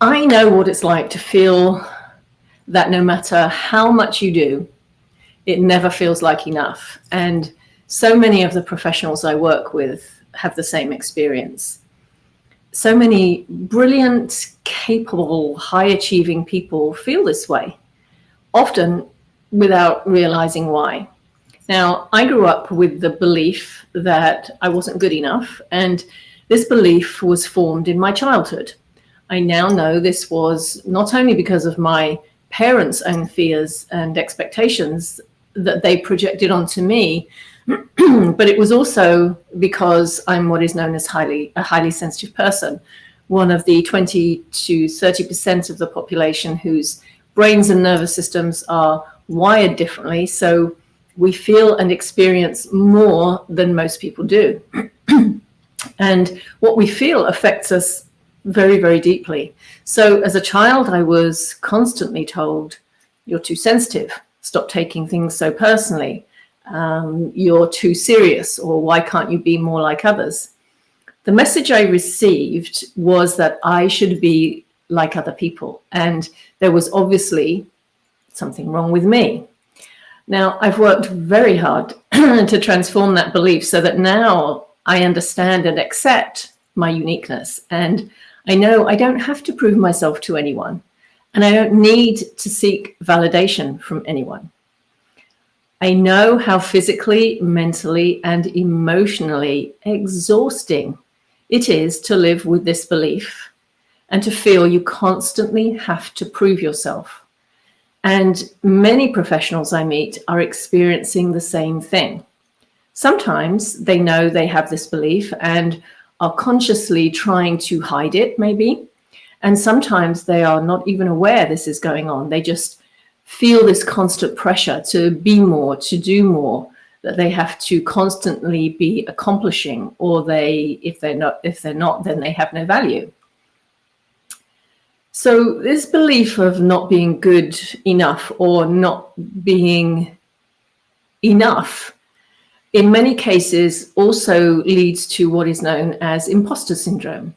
I know what it's like to feel that no matter how much you do, it never feels like enough. And so many of the professionals I work with have the same experience. So many brilliant, capable, high-achieving people feel this way, often without realizing why. Now, I grew up with the belief that I wasn't good enough, and this belief was formed in my childhood. I now know this was not only because of my parents' own fears and expectations that they projected onto me, but it was also because I'm what is known as a highly sensitive person, one of the 20 to 30% of the population whose brains and nervous systems are wired differently. So we feel and experience more than most people do. And what we feel affects us very, very deeply. So as a child, I was constantly told, you're too sensitive, stop taking things so personally, you're too serious, or why can't you be more like others? The message I received was that I should be like other people, and there was obviously something wrong with me. Now, I've worked very hard to transform that belief so that now I understand and accept my uniqueness, and I know I don't have to prove myself to anyone, and I don't need to seek validation from anyone. I know how physically, mentally, and emotionally exhausting it is to live with this belief and to feel you constantly have to prove yourself. And many professionals I meet are experiencing the same thing. Sometimes they know they have this belief and are consciously trying to hide it, maybe. And sometimes they are not even aware this is going on. They just feel this constant pressure to be more, to do more, that they have to constantly be accomplishing, or if they're not, then they have no value. So this belief of not being good enough or not being enough in many cases also leads to what is known as imposter syndrome,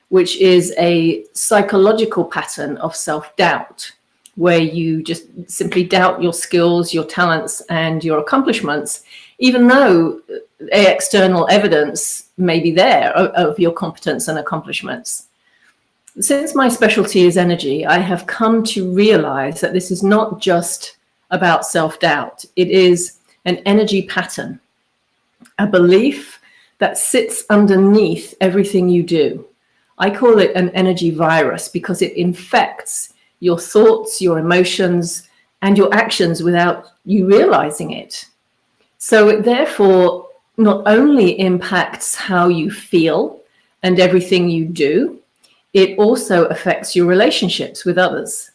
which is a psychological pattern of self-doubt, where you just simply doubt your skills, your talents, and your accomplishments, even though external evidence may be there of your competence and accomplishments. Since my specialty is energy, I have come to realize that this is not just about self-doubt. It is an energy pattern, a belief that sits underneath everything you do. I call it an energy virus because it infects your thoughts, your emotions, and your actions without you realizing it. So it therefore not only impacts how you feel and everything you do, it also affects your relationships with others.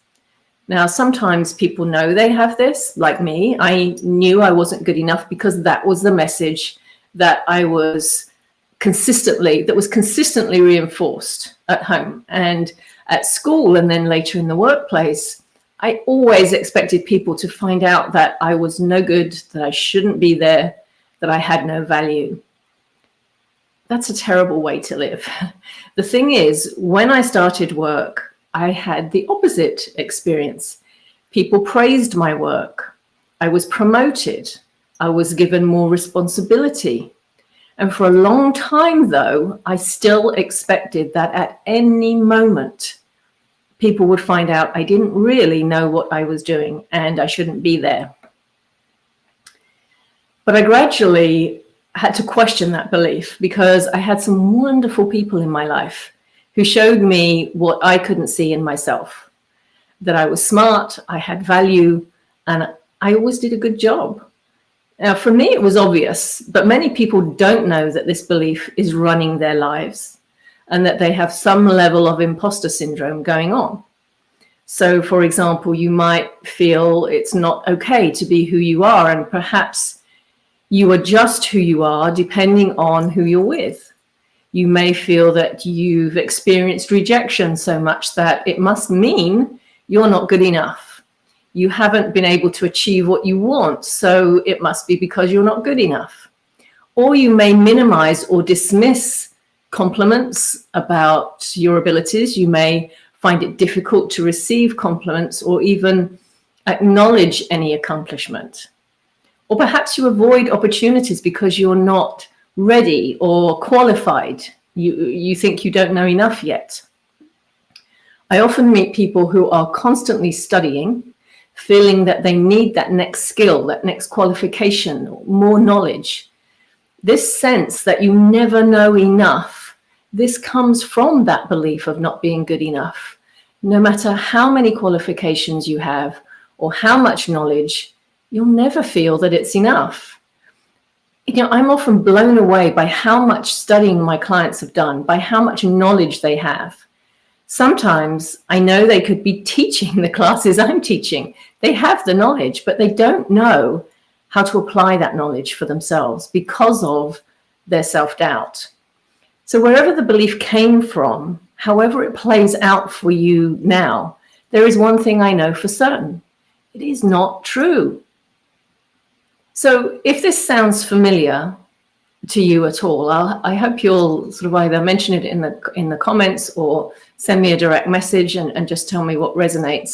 Now, sometimes people know they have this, like me. I knew I wasn't good enough because that was the message that was consistently reinforced at home and at school, and then later in the workplace. I always expected people to find out that I was no good, that I shouldn't be there, that I had no value. That's a terrible way to live. The thing is, when I started work, I had the opposite experience. People praised my work. I was promoted. I was given more responsibility. And for a long time, though, I still expected that at any moment, people would find out I didn't really know what I was doing and I shouldn't be there. But I gradually had to question that belief because I had some wonderful people in my life who showed me what I couldn't see in myself, that I was smart, I had value, and I always did a good job. Now, for me, it was obvious, but many people don't know that this belief is running their lives and that they have some level of imposter syndrome going on. So, for example, you might feel it's not okay to be who you are, and perhaps you are just who you are depending on who you're with. You may feel that you've experienced rejection so much that it must mean you're not good enough. You haven't been able to achieve what you want, so it must be because you're not good enough. Or you may minimize or dismiss compliments about your abilities. You may find it difficult to receive compliments or even acknowledge any accomplishment. Or perhaps you avoid opportunities because you're not ready or qualified. You think you don't know enough yet. I often meet people who are constantly studying, feeling that they need that next skill, that next qualification, more knowledge. This sense that you never know enough, this comes from that belief of not being good enough. No matter how many qualifications you have or how much knowledge, you'll never feel that it's enough. I'm often blown away by how much studying my clients have done, by how much knowledge they have. Sometimes I know they could be teaching the classes I'm teaching. They have the knowledge, but they don't know how to apply that knowledge for themselves because of their self-doubt. So wherever the belief came from, however it plays out for you now, there is one thing I know for certain. It is not true. So if this sounds familiar to you at all, I hope you'll sort of either mention it in the comments or send me a direct message and just tell me what resonates,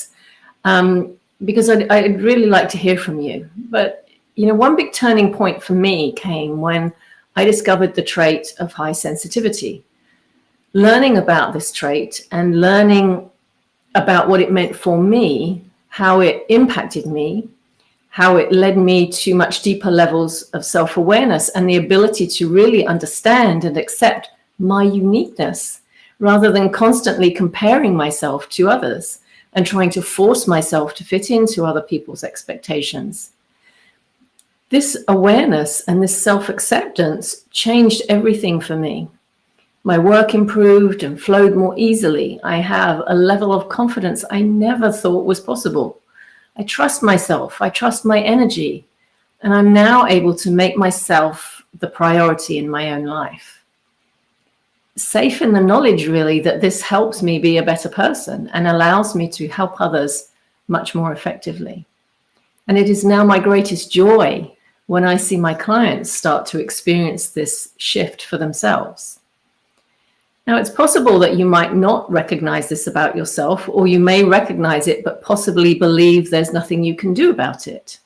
because I'd really like to hear from you. But one big turning point for me came when I discovered the trait of high sensitivity. Learning about this trait and learning about what it meant for me, how it impacted me, how it led me to much deeper levels of self-awareness and the ability to really understand and accept my uniqueness, rather than constantly comparing myself to others and trying to force myself to fit into other people's expectations. This awareness and this self-acceptance changed everything for me. My work improved and flowed more easily. I have a level of confidence I never thought was possible. I trust myself, I trust my energy, and I'm now able to make myself the priority in my own life. Safe in the knowledge, really, that this helps me be a better person and allows me to help others much more effectively. And it is now my greatest joy when I see my clients start to experience this shift for themselves. Now, it's possible that you might not recognize this about yourself, or you may recognize it, but possibly believe there's nothing you can do about it.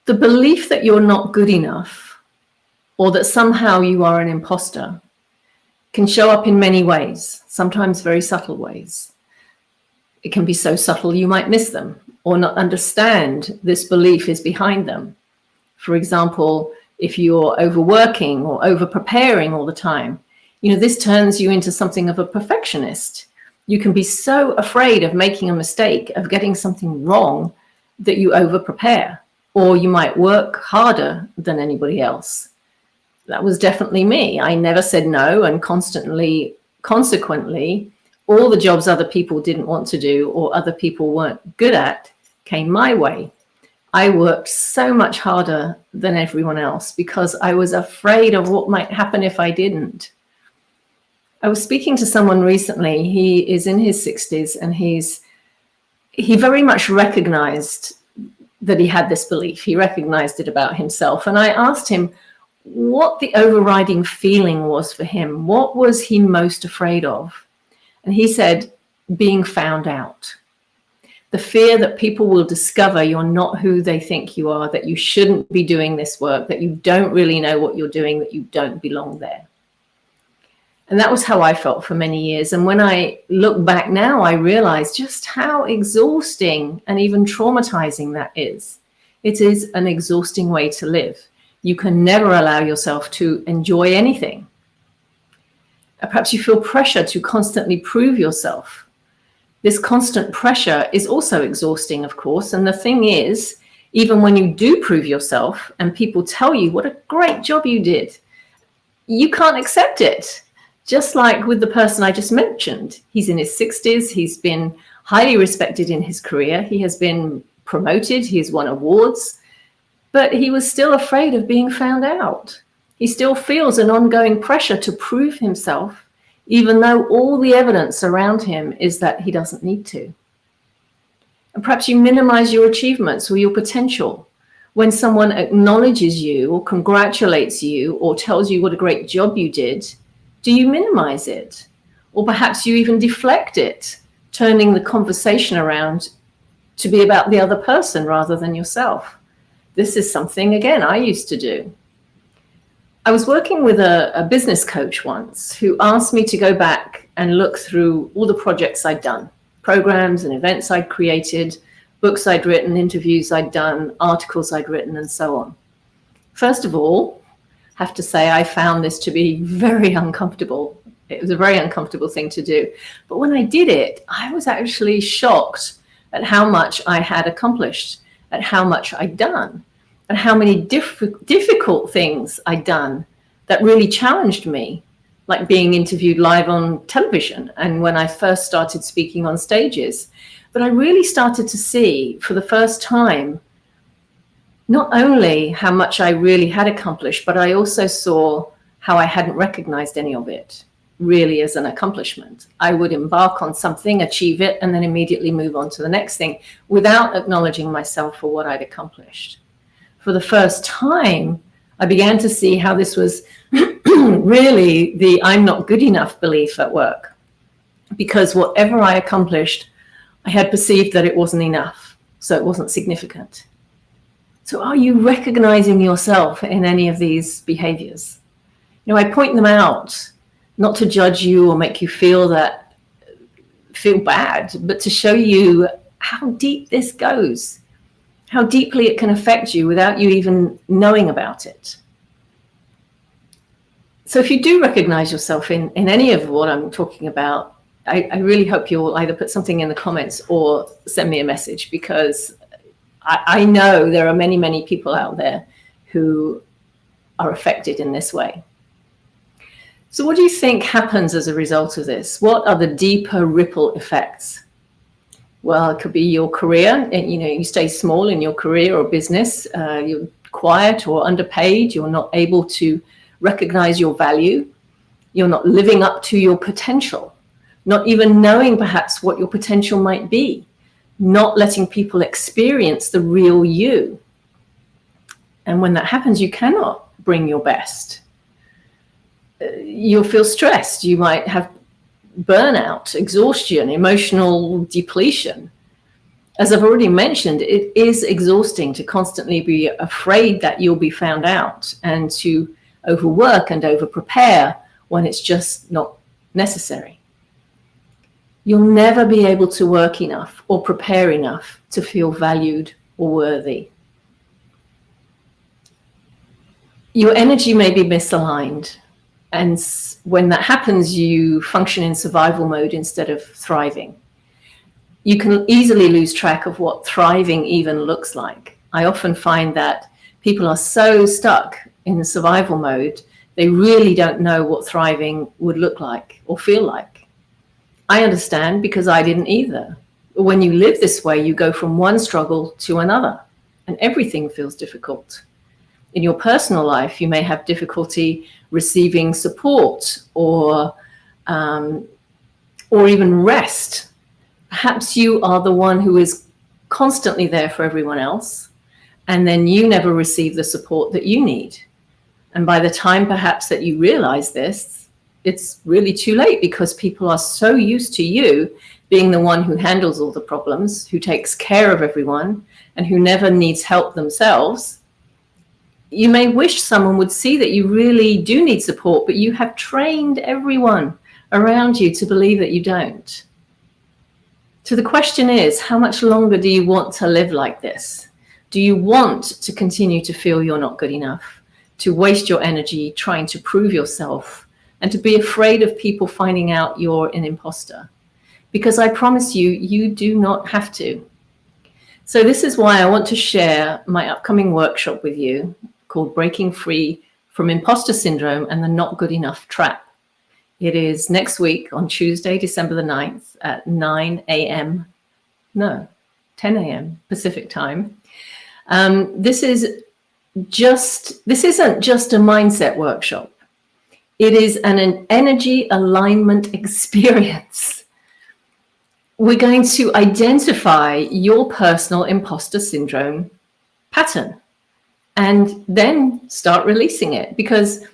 The belief that you're not good enough, or that somehow you are an imposter, can show up in many ways, sometimes very subtle ways. It can be so subtle you might miss them, or not understand this belief is behind them. For example, if you're overworking or over-preparing all the time, this turns you into something of a perfectionist. You can be so afraid of making a mistake, of getting something wrong, that you over-prepare, or you might work harder than anybody else. That was definitely me. I never said no, and consequently, all the jobs other people didn't want to do or other people weren't good at came my way. I worked so much harder than everyone else because I was afraid of what might happen if I didn't. I was speaking to someone recently. He is in his 60s, and he very much recognized that he had this belief. He recognized it about himself. And I asked him what the overriding feeling was for him. What was he most afraid of? And he said, being found out. The fear that people will discover you're not who they think you are, that you shouldn't be doing this work, that you don't really know what you're doing, that you don't belong there. And that was how I felt for many years. And when I look back now, I realize just how exhausting and even traumatizing that is. It is an exhausting way to live. You can never allow yourself to enjoy anything. Perhaps you feel pressure to constantly prove yourself. This constant pressure is also exhausting, of course. And the thing is, even when you do prove yourself and people tell you what a great job you did, you can't accept it. Just like with the person I just mentioned, he's in his 60s, he's been highly respected in his career, he has been promoted, he's won awards, but he was still afraid of being found out. He still feels an ongoing pressure to prove himself, even though all the evidence around him is that he doesn't need to. And perhaps you minimize your achievements or your potential. When someone acknowledges you or congratulates you or tells you what a great job you did, do you minimize it? Or perhaps you even deflect it, turning the conversation around to be about the other person rather than yourself. This is something, again, I used to do. I was working with a business coach once who asked me to go back and look through all the projects I'd done, programs and events I'd created, books I'd written, interviews I'd done, articles I'd written, and so on. First of all, I have to say I found this to be very uncomfortable. It was a very uncomfortable thing to do. But when I did it, I was actually shocked at how much I had accomplished, at how much I'd done, and how many difficult things I'd done that really challenged me, like being interviewed live on television and when I first started speaking on stages. But I really started to see for the first time not only how much I really had accomplished, but I also saw how I hadn't recognized any of it really as an accomplishment. I would embark on something, achieve it, and then immediately move on to the next thing without acknowledging myself for what I'd accomplished. For the first time, I began to see how this was really the I'm not good enough belief at work, because whatever I accomplished, I had perceived that it wasn't enough, so it wasn't significant. So are you recognizing yourself in any of these behaviors? You know, I point them out, not to judge you or make you feel bad, but to show you how deep this goes, how deeply it can affect you without you even knowing about it. So if you do recognize yourself in any of what I'm talking about, I really hope you'll either put something in the comments or send me a message, because I know there are many, many people out there who are affected in this way. So what do you think happens as a result of this? What are the deeper ripple effects? Well, it could be your career. You know, you stay small in your career or business. You're quiet or underpaid. You're not able to recognize your value. You're not living up to your potential, not even knowing perhaps what your potential might be, not letting people experience the real you. And when that happens, you cannot bring your best. You'll feel stressed. You might have burnout, exhaustion, emotional depletion. As I've already mentioned, it is exhausting to constantly be afraid that you'll be found out and to overwork and over-prepare when it's just not necessary. You'll never be able to work enough or prepare enough to feel valued or worthy. Your energy may be misaligned. And when that happens, you function in survival mode instead of thriving. You can easily lose track of what thriving even looks like. I often find that people are so stuck in survival mode, they really don't know what thriving would look like or feel like. I understand, because I didn't either. When you live this way, you go from one struggle to another, and everything feels difficult. In your personal life, you may have difficulty receiving support or even rest. Perhaps you are the one who is constantly there for everyone else, and then you never receive the support that you need. And by the time perhaps that you realize this, it's really too late, because people are so used to you being the one who handles all the problems, who takes care of everyone, and who never needs help themselves. You may wish someone would see that you really do need support, but you have trained everyone around you to believe that you don't. So the question is, how much longer do you want to live like this? Do you want to continue to feel you're not good enough, to waste your energy trying to prove yourself, and to be afraid of people finding out you're an imposter? Because I promise you, you do not have to. So this is why I want to share my upcoming workshop with you, called Breaking Free from Imposter Syndrome and the Not Good Enough Trap. It is next week on Tuesday, December the 9th at 10 a.m. Pacific time. This isn't just a mindset workshop. It is an energy alignment experience. We're going to identify your personal imposter syndrome pattern and then start releasing it. Because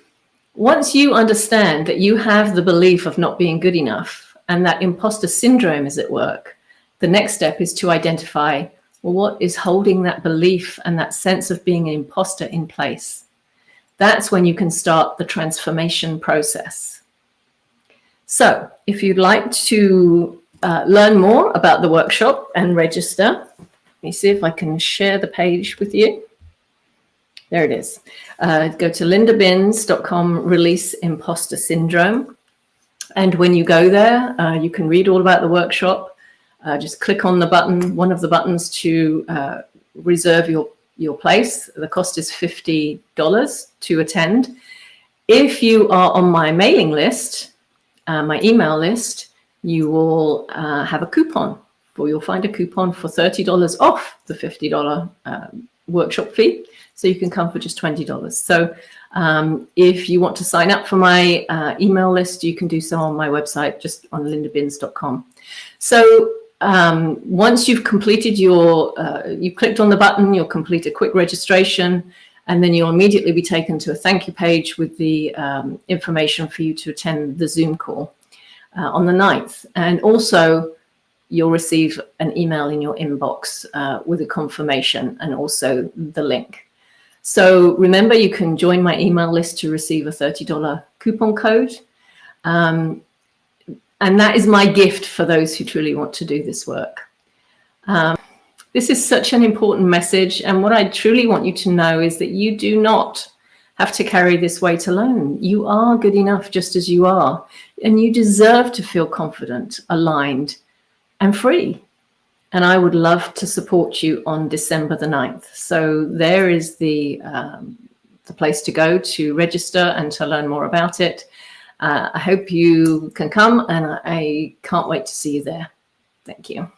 Once you understand that you have the belief of not being good enough and that imposter syndrome is at work, the next step is to identify, well, what is holding that belief and that sense of being an imposter in place? That's when you can start the transformation process. So if you'd like to learn more about the workshop and register, let me see if I can share the page with you. There it is. Go to LNB&x.com, release imposter syndrome. And when you go there, you can read all about the workshop. Just click on the button, one of the buttons to reserve your place. The cost is $50 to attend. If you are on my mailing list, my email list, you will have a coupon, or you'll find a coupon for $30 off the $50 workshop fee. So you can come for just $20. So if you want to sign up for my email list, you can do so on my website, just on LNB&x.com. So once you've completed you clicked on the button, you'll complete a quick registration, and then you'll immediately be taken to a thank you page with the information for you to attend the Zoom call on the 9th. And also, you'll receive an email in your inbox with a confirmation and also the link. So remember, you can join my email list to receive a $30 coupon code. And that is my gift for those who truly want to do this work. This is such an important message. And what I truly want you to know is that you do not have to carry this weight alone. You are good enough just as you are. And you deserve to feel confident, aligned, and free. And I would love to support you on December the 9th. So there is the place to go to register and to learn more about it. I hope you can come, and I can't wait to see you there. Thank you.